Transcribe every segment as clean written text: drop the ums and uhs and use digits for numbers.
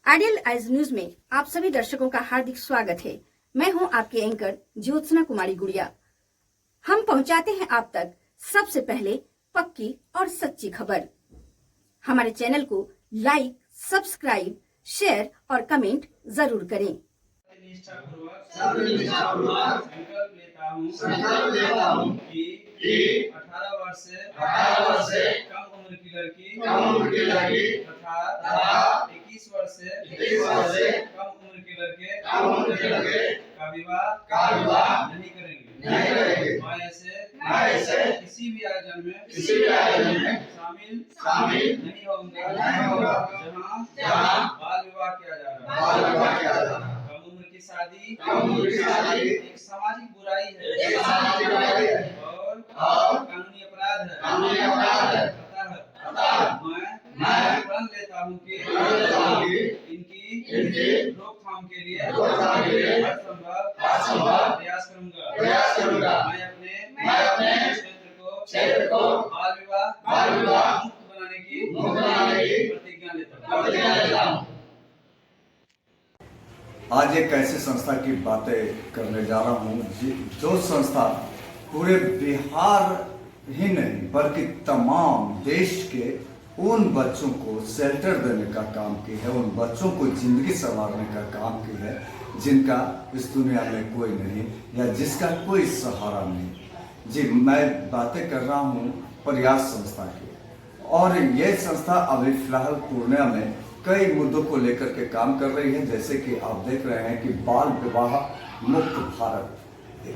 Ideal eyes news में आप सभी दर्शकों का हार्दिक स्वागत है। मैं हूं आपकी एंकर ज्योत्सना कुमारी गुड़िया। हम पहुंचाते हैं आप तक सबसे पहले पक्की और सच्ची खबर। हमारे चैनल को लाइक, सब्सक्राइब, शेयर और कमेंट जरूर करें। संकल्प लेता हूं कि 18 वर्ष से कम उम्र की लड़की तथा 21 वर्ष से कम उम्र के लड़के का विवाह नहीं करेंगे। मैं ऐसे किसी भी आयोजन में शामिल नहीं होऊंगा जहां बाल विवाह किया जा रहा है। कम उम्र की शादी एक सामाजिक बुराई है और कानूनी अपराध है। अतः मैं प्रण लेता हूं कि इनकी रोकथाम के लिए हर संभव प्रयास करूंगा। मैं अपने क्षेत्र को बाल विवाह मुक्त बनाने की प्रतिज्ञा लेता हूं। आज एक ऐसी संस्था की बातें करने जा रहा हूँ जो संस्था पूरे बिहार ही नहीं बल्कि तमाम देश के उन बच्चों को शेल्टर देने का काम की है, उन बच्चों को जिंदगी संवारने का काम की है जिनका इस दुनिया में कोई नहीं या जिसका कोई सहारा नहीं। जी, मैं बातें कर रहा हूँ प्रयास संस्था की, और ये संस्था अभी फिलहाल पूर्णिया में कई मुद्दों को लेकर के काम कर रही है, जैसे कि आप देख रहे हैं कि बाल विवाह मुक्त भारत,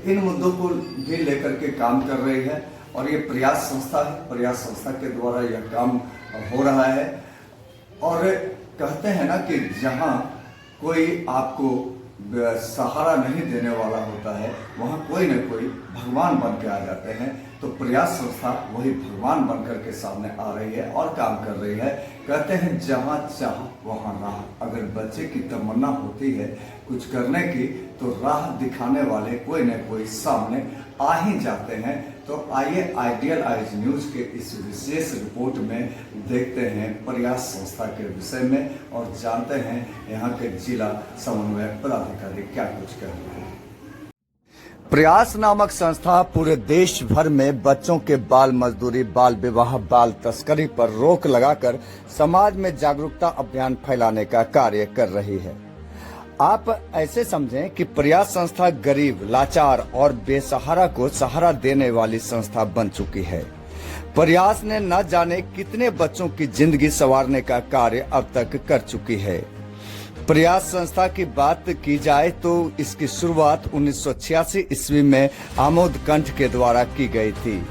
इन मुद्दों को भी लेकर के काम कर रही है। और ये प्रयास संस्था है, प्रयास संस्था के द्वारा यह काम हो रहा है। और कहते हैं ना कि जहाँ कोई आपको सहारा नहीं देने वाला होता है वहाँ कोई न कोई भगवान बन के आ जाते हैं। तो प्रयास संस्था वही भगवान बनकर के सामने आ रही है और काम कर रही है। कहते हैं जहाँ चाह वहाँ राह। अगर बच्चे की तमन्ना होती है कुछ करने की तो राह दिखाने वाले कोई न कोई सामने आ ही जाते हैं। तो आइए आइडियल आइज न्यूज के इस विशेष रिपोर्ट में देखते हैं प्रयास संस्था के विषय में और जानते हैं यहाँ के जिला समन्वय पदाधिकारी क्या कुछ कर रहे हैं। प्रयास नामक संस्था पूरे देश भर में बच्चों के बाल मजदूरी, बाल विवाह, बाल तस्करी पर रोक लगाकर समाज में जागरूकता अभियान फैलाने का कार्य कर रही है। आप ऐसे समझें कि प्रयास संस्था गरीब, लाचार और बेसहारा को सहारा देने वाली संस्था बन चुकी है। प्रयास ने न जाने कितने बच्चों की जिंदगी संवारने का कार्य अब तक कर चुकी है। प्रयास संस्था की बात की जाए तो इसकी शुरुआत 1986 ईस्वी में आमोद कंठ के द्वारा की गई थी।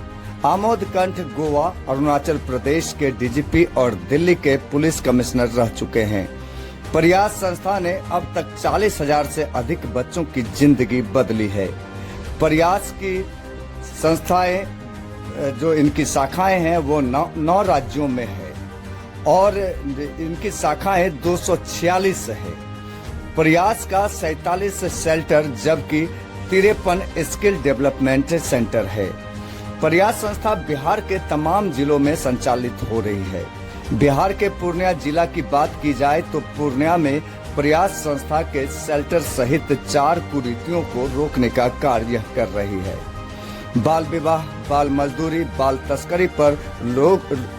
आमोद कंठ गोवा, अरुणाचल प्रदेश के डीजीपी और दिल्ली के पुलिस कमिश्नर रह चुके हैं। प्रयास संस्था ने अब तक 40,000 से अधिक बच्चों की जिंदगी बदली है। प्रयास की संस्थाएं जो इनकी शाखाएं हैं वो 9 राज्यों में है और इनकी शाखाएं 246 है। प्रयास का 47 शेल्टर जबकि 53 स्किल डेवलपमेंट सेंटर है। प्रयास संस्था बिहार के तमाम जिलों में संचालित हो रही है। बिहार के पूर्णिया जिला की बात की जाए तो पूर्णिया में प्रयास संस्था के शेल्टर सहित 4 कुरीतियों को रोकने का कार्य कर रही है। बाल विवाह, बाल मजदूरी, बाल तस्करी पर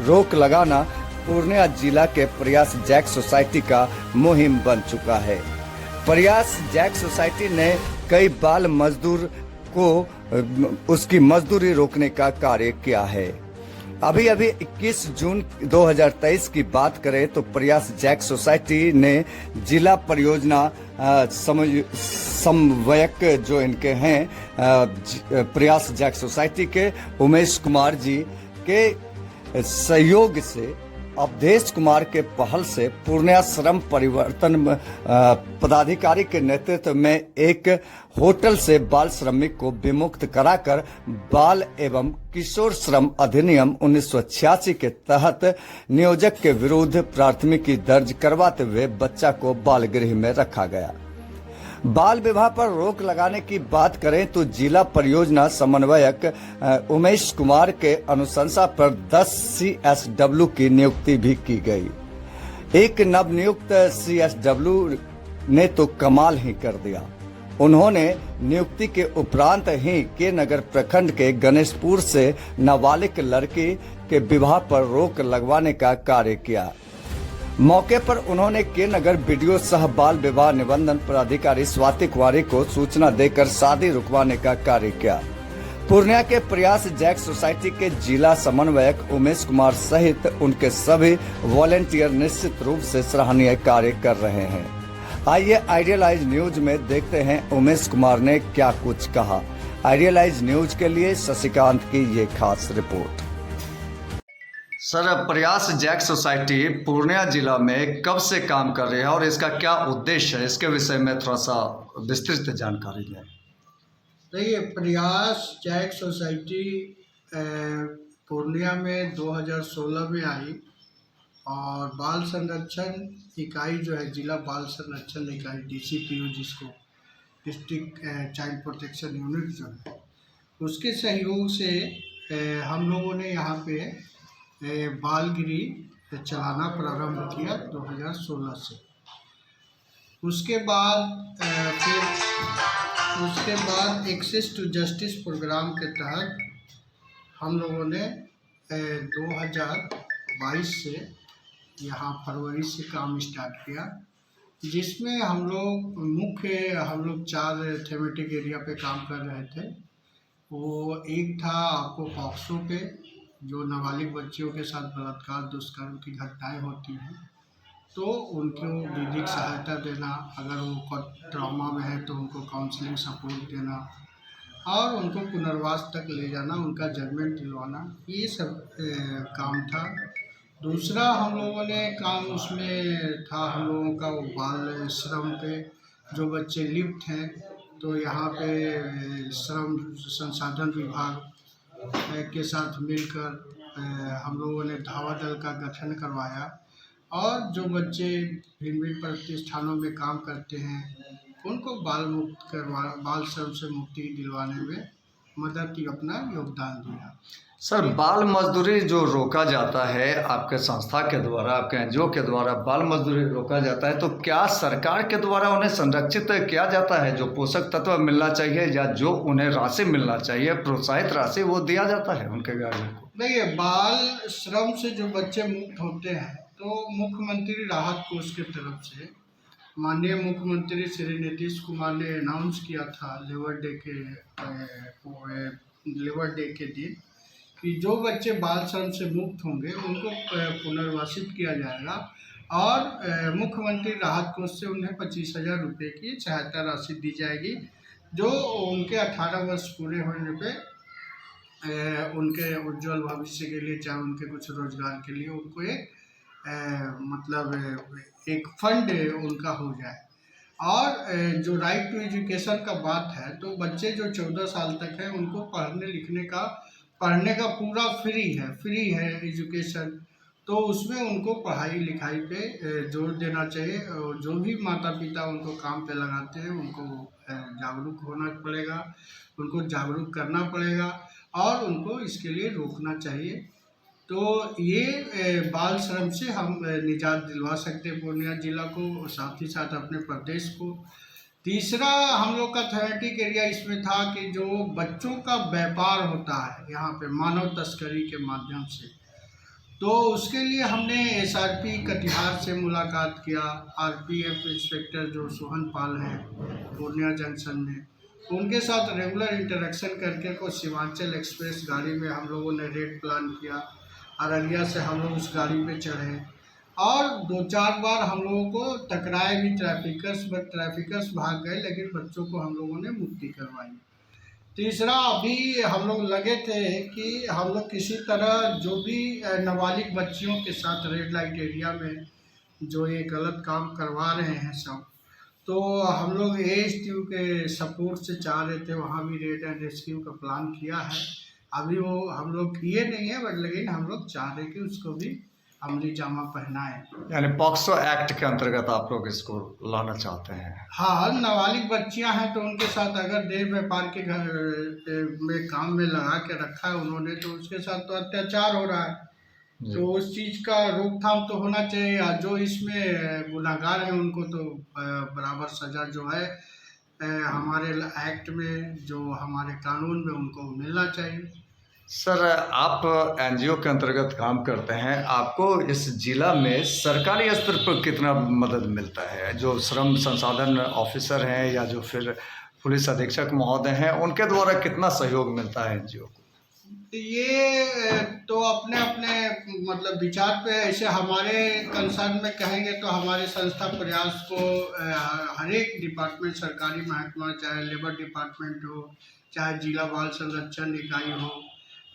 रोक लगाना पूर्णिया जिला के प्रयास जैक सोसाइटी का मुहिम बन चुका है। प्रयास जैक सोसाइटी ने कई बाल मजदूर को उसकी मजदूरी रोकने का कार्य किया है। अभी 21 जून 2023 की बात करें तो प्रयास जैक सोसाइटी ने जिला परियोजना समन्वयक जो इनके हैं प्रयास जैक सोसाइटी के उमेश कुमार जी के सहयोग से अवधेश कुमार के पहल से पूर्णिया श्रम परिवर्तन पदाधिकारी के नेतृत्व में एक होटल से बाल श्रमिक को विमुक्त कराकर बाल एवं किशोर श्रम अधिनियम 1986 के तहत नियोजक के विरुद्ध प्राथमिकी दर्ज करवाते हुए बच्चा को बाल गृह में रखा गया। बाल विवाह पर रोक लगाने की बात करें तो जिला परियोजना समन्वयक उमेश कुमार के अनुशंसा पर 10 CSW की नियुक्ति भी की गई। एक नवनियुक्त CSW ने तो कमाल ही कर दिया। उन्होंने नियुक्ति के उपरांत ही के नगर प्रखंड के गणेशपुर से नाबालिग लड़की के विवाह पर रोक लगवाने का कार्य किया। मौके पर उन्होंने के नगर बीडीओ सह बाल विवाह निबंधन पदाधिकारी स्वाति कुमारी को सूचना देकर शादी रुकवाने का कार्य किया। पूर्णिया के प्रयास जैक सोसाइटी के जिला समन्वयक उमेश कुमार सहित उनके सभी वॉलेंटियर निश्चित रूप से सराहनीय कार्य कर रहे हैं। आइए आइडियलाइज न्यूज में देखते हैं उमेश कुमार ने क्या कुछ कहा। आइडियलाइज न्यूज के लिए शशिकांत की ये खास रिपोर्ट। सर, प्रयास जैक सोसाइटी पूर्णिया जिला में कब से काम कर रही है और इसका क्या उद्देश्य है, इसके विषय में थोड़ा सा विस्तृत जानकारी दें। देखिए, प्रयास जैक सोसाइटी पूर्णिया में 2016 में आई और बाल संरक्षण इकाई जो है, जिला बाल संरक्षण इकाई DCPU, जिसको डिस्ट्रिक्ट चाइल्ड प्रोटेक्शन यूनिट जो है, उसके सहयोग से हम लोगों ने यहाँ पे बालगिरी चलाना प्रारंभ किया 2016 से। उसके बाद एक्सेस टू जस्टिस प्रोग्राम के तहत हम लोगों ने 2022 से यहाँ फरवरी से काम स्टार्ट किया, जिसमें हम लोग 4 थेमेटिक एरिया पे काम कर रहे थे। वो एक था आपको पॉक्सो पे, जो नाबालिग बच्चियों के साथ बलात्कार दुष्कर्म की घटनाएं होती हैं, तो उनको विधिक सहायता देना, अगर वो ट्रॉमा में है तो उनको काउंसलिंग सपोर्ट देना और उनको पुनर्वास तक ले जाना, उनका जजमेंट दिलवाना, ये सब काम था। दूसरा हम लोगों ने काम उसमें था हम लोगों का वो बाल श्रम पे, जो बच्चे लिप्त हैं तो यहाँ पे श्रम संसाधन विभाग के साथ मिलकर हम लोगों ने धावा दल का गठन करवाया और जो बच्चे भिन्न प्रतिष्ठानों में काम करते हैं उनको बाल श्रम से मुक्ति दिलवाने में मदद की अपना योगदान दिया। सर, बाल मजदूरी जो रोका जाता है आपके संस्था के द्वारा, आपके NGO के द्वारा बाल मजदूरी रोका जाता है, तो क्या सरकार के द्वारा उन्हें संरक्षित किया जाता है? जो पोषक तत्व मिलना चाहिए या जो उन्हें राशि मिलना चाहिए, प्रोत्साहित राशि, वो दिया जाता है उनके गार्जियन को? देखिए, बाल श्रम से जो बच्चे मुक्त होते हैं तो मुख्यमंत्री राहत कोष की तरफ से माननीय मुख्यमंत्री श्री नीतीश कुमार ने अनाउंस किया था लेबर डे के दिन कि जो बच्चे बाल श्रम से मुक्त होंगे उनको पुनर्वासित किया जाएगा और मुख्यमंत्री राहत कोष से उन्हें 25,000 रुपये की सहायता राशि दी जाएगी, जो उनके 18 वर्ष पूरे होने पे उनके उज्जवल भविष्य के लिए, चाहे उनके कुछ रोजगार के लिए, उनको एक फंड उनका हो जाए। और जो राइट टू एजुकेशन का बात है, तो बच्चे जो 14 साल तक हैं उनको पढ़ने का पूरा फ्री है एजुकेशन, तो उसमें उनको पढ़ाई लिखाई पे जोर देना चाहिए। जो भी माता पिता उनको काम पे लगाते हैं उनको जागरूक होना पड़ेगा, उनको जागरूक करना पड़ेगा और उनको इसके लिए रोकना चाहिए। तो ये बाल श्रम से हम निजात दिलवा सकते हैं पूर्णिया जिला को, साथ ही साथ अपने प्रदेश को। तीसरा हम लोग का थेमेटिक एरिया इसमें था कि जो बच्चों का व्यापार होता है यहाँ पे मानव तस्करी के माध्यम से, तो उसके लिए हमने SRP कटिहार से मुलाकात किया। RPF इंस्पेक्टर जो सोहन पाल हैं पूर्णिया जंक्शन में, उनके साथ रेगुलर इंटरेक्शन करके को सीमांचल एक्सप्रेस गाड़ी में हम लोगों ने रेड प्लान किया। अररिया से हम लोग उस गाड़ी पे चढ़े और 2-4 बार हम लोगों को टकराए भी ट्रैफिकर्स भाग गए, लेकिन बच्चों को हम लोगों ने मुक्ति करवाई। तीसरा, अभी हम लोग लगे थे कि हम लोग किसी तरह जो भी नाबालिग बच्चियों के साथ रेड लाइट एरिया में जो ये गलत काम करवा रहे हैं सब, तो हम लोग ASTU के सपोर्ट से चाह रहे थे वहाँ भी रेड एंड रेस्क्यू का प्लान किया है। अभी वो हम लोग किए नहीं है, बट लेकिन हम लोग चाह रहे कि उसको भी अमली जामा पहनाए। यानी पॉक्सो एक्ट के अंतर्गत आप लोग इसको लाना चाहते हैं? हाँ, नाबालिग बच्चियां हैं तो उनके साथ अगर देह व्यापार के घर में काम में लगा के रखा है उन्होंने, तो उसके साथ तो अत्याचार हो रहा है। तो उस चीज़ का रोकथाम तो होना चाहिए। और जो इसमें गुनाहगार हैं उनको तो बराबर सज़ा जो है हमारे एक्ट में, जो हमारे कानून में, उनको मिलना चाहिए। सर, आप एनजीओ के अंतर्गत काम करते हैं, आपको इस जिला में सरकारी स्तर पर कितना मदद मिलता है? जो श्रम संसाधन ऑफिसर हैं या जो फिर पुलिस अधीक्षक महोदय हैं, उनके द्वारा कितना सहयोग मिलता है एनजीओ को? ये तो अपने अपने मतलब विचार पे है। ऐसे हमारे कंसर्न में कहेंगे तो हमारे संस्था प्रयास को हर एक डिपार्टमेंट, सरकारी महकमा, चाहे लेबर डिपार्टमेंट हो, चाहे जिला बाल संरक्षण इकाई हो,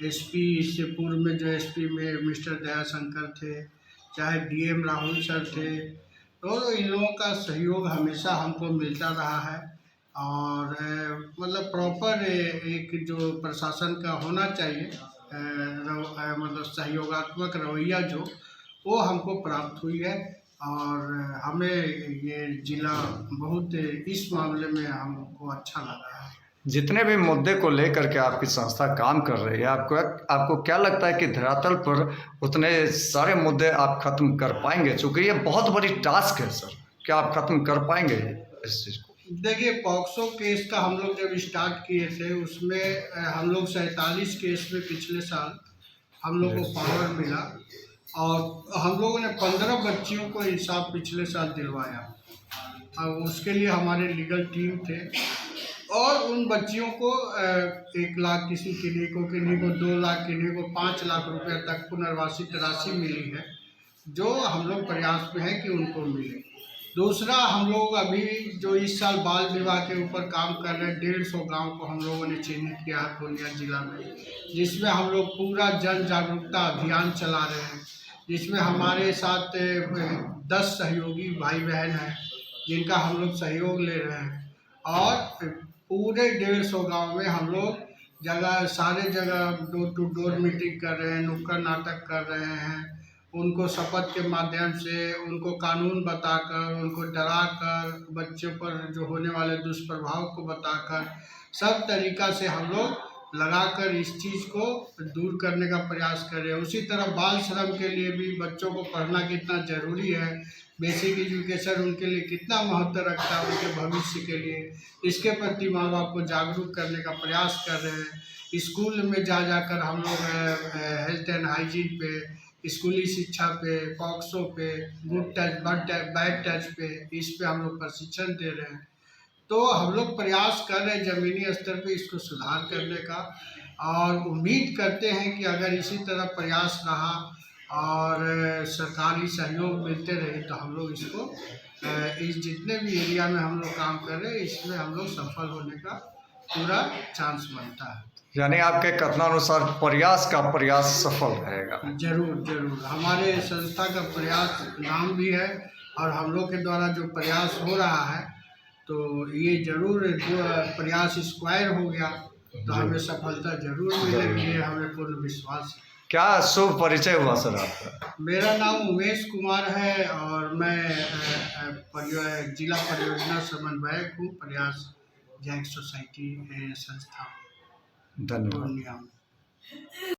एसपी, इससे पूर्व में जो एसपी में मिस्टर दयाशंकर थे, चाहे डीएम राहुल सर थे, तो इन लोगों का सहयोग हमेशा हमको मिलता रहा है। और मतलब प्रॉपर एक जो प्रशासन का होना चाहिए मतलब सहयोगात्मक रवैया जो, वो हमको प्राप्त हुई है। और हमें ये जिला बहुत इस मामले में हमको अच्छा लगा है। जितने भी मुद्दे को लेकर के आपकी संस्था काम कर रही है, आपको क्या लगता है कि धरातल पर उतने सारे मुद्दे आप खत्म कर पाएंगे? चूँकि ये बहुत बड़ी टास्क है सर, क्या आप खत्म कर पाएंगे इस चीज़ को? देखिए, पॉक्सो केस का हम लोग जब स्टार्ट किए थे, उसमें हम लोग 47 केस में पिछले साल हम लोग को पावर मिला। और हम लोगों ने 15 बच्चियों को इंसाफ पिछले साल दिलवाया। और उसके लिए हमारे लीगल टीम थे। और उन बच्चियों को 1 लाख, किन्हीं को 2 लाख, किन्हीं को 5 लाख रुपए तक पुनर्वासित राशि मिली है, जो हम लोग प्रयास में है कि उनको मिले। दूसरा, हम लोग अभी जो इस साल बाल विवाह के ऊपर काम कर रहे हैं, 150 गांव को हम लोगों ने चिन्हित किया है पूर्णिया जिला में, जिसमें हम लोग पूरा जन जागरूकता अभियान चला रहे हैं, जिसमें हमारे साथ 10 सहयोगी भाई बहन हैं, जिनका हम लोग सहयोग ले रहे हैं। और पूरे 150 गांव में हम लोग सारे जगह डोर टू डोर मीटिंग कर रहे हैं, नुक्कड़ नाटक कर रहे हैं। उनको शपथ के माध्यम से, उनको कानून बताकर, उनको डराकर, बच्चों पर जो होने वाले दुष्प्रभाव को बताकर, सब तरीका से हम लोग लगाकर इस चीज़ को दूर करने का प्रयास कर रहे हैं। उसी तरह बाल श्रम के लिए भी बच्चों को पढ़ना कितना ज़रूरी है, बेसिक एजुकेशन उनके लिए कितना महत्व रखता है उनके भविष्य के लिए, इसके प्रति माँ बाप को जागरूक करने का प्रयास कर रहे हैं। स्कूल में जाकर हम लोग हेल्थ एंड हाइजीन पे, स्कूली शिक्षा पे, पॉक्सो पे, गुड टच, बैड टच पे, इस पे हम लोग प्रशिक्षण दे रहे हैं। तो हम लोग प्रयास कर रहे हैं ज़मीनी स्तर पे इसको सुधार करने का। और उम्मीद करते हैं कि अगर इसी तरह प्रयास रहा और सरकारी सहयोग मिलते रहे, तो हम लोग इसको इस जितने भी एरिया में हम लोग काम कर रहे हैं, इसमें हम लोग सफल होने का पूरा चांस बनता है। यानी आपके कथनानुसार प्रयास सफल रहेगा? जरूर हमारे संस्था का प्रयास नाम भी है, और हम लोग के द्वारा जो प्रयास हो रहा है, तो ये जरूर जो प्रयास स्क्वायर हो गया तो हमें सफलता जरूर मिलेगी, ये हमें पूर्ण विश्वास है। क्या शुभ परिचय हुआ सर आपका? मेरा नाम उमेश कुमार है और मैं जिला परियोजना समन्वयक हूँ प्रयास जैक सोसाइटी संस्था धन्यवाद। पूर्णिया में।